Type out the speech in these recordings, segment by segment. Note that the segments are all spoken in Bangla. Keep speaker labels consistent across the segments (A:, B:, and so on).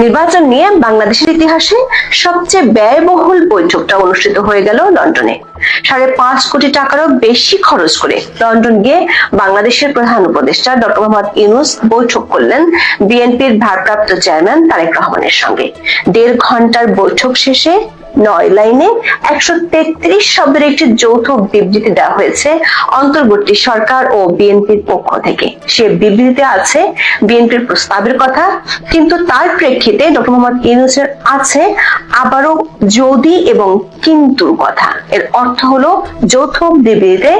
A: নির্বাচন নিয়ে বাংলাদেশের ইতিহাসে সবচেয়ে ব্যয়বহুল বৈঠকটা অনুষ্ঠিত হয়ে গেল লন্ডনে। 5.5 কোটি টাকারও বেশি খরচ করে লন্ডন গিয়ে বাংলাদেশের প্রধান উপদেষ্টা ডক্টর মোহাম্মদ ইউনূস বৈঠক করলেন বিএনপির ভারপ্রাপ্ত চেয়ারম্যান তারেক রহমানের সঙ্গে। 1.5 ঘন্টার বৈঠক শেষে 9 লাইনে 133 শব্দের একটি যৌথ বিবৃতি দেওয়া হয়েছে অন্তর্বর্তী সরকার ও বিএনপির পক্ষ থেকে। সে বিবৃতিতে আছে বিএনপির প্রস্তাবের কথা, কিন্তু তার প্রেক্ষিতে ডক্টর মোহাম্মদ ইউনূসের আছে আবারও যদি এবং কিন্তুর কথা। এর অর্থ হলো যৌথ বিবৃতিতে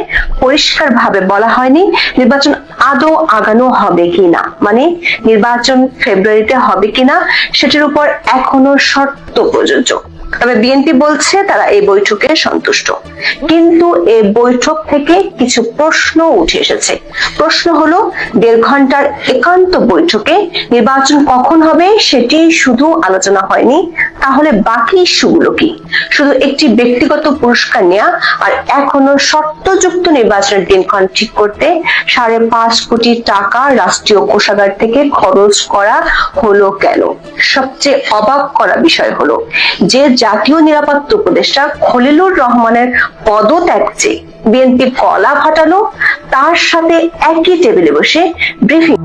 A: পরিষ্কারভাবে বলা হয়নি নির্বাচন আদৌ আগানো হবে কিনা, মানে নির্বাচন ফেব্রুয়ারিতে হবে কিনা সেটির উপর এখনো শর্ত প্রযোজ্য। তবে বিএনপি বলছে তারা এই বৈঠকে সন্তুষ্ট, কিন্তু এই বৈঠক থেকে কিছু প্রশ্ন উঠে এসেছে। প্রশ্ন হলো 1.5 ঘন্টার একান্ত বৈঠকে নির্বাচন কখন হবে সেটি শুধু আলোচনা হয়নি, তাহলে বাকি ইস্যুগুলো কি? শুধু একটি ব্যক্তিগত পুরস্কার নেওয়া আর এখনো শর্তযুক্ত নির্বাচনের দিনক্ষণ ঠিক করতে 5.5 কোটি টাকা রাষ্ট্রীয় কোষাগার থেকে খরচ করা হলো কেন? সবচেয়ে অবাক করা বিষয় হলো যে জাতীয় নিরাপত্তা উপদেষ্টা খলিলুর রহমানের পদত্যাগ চেয়ে বিএনপি কলা ফাটালো, তার সাথে একই টেবিলে বসে ব্রিফিং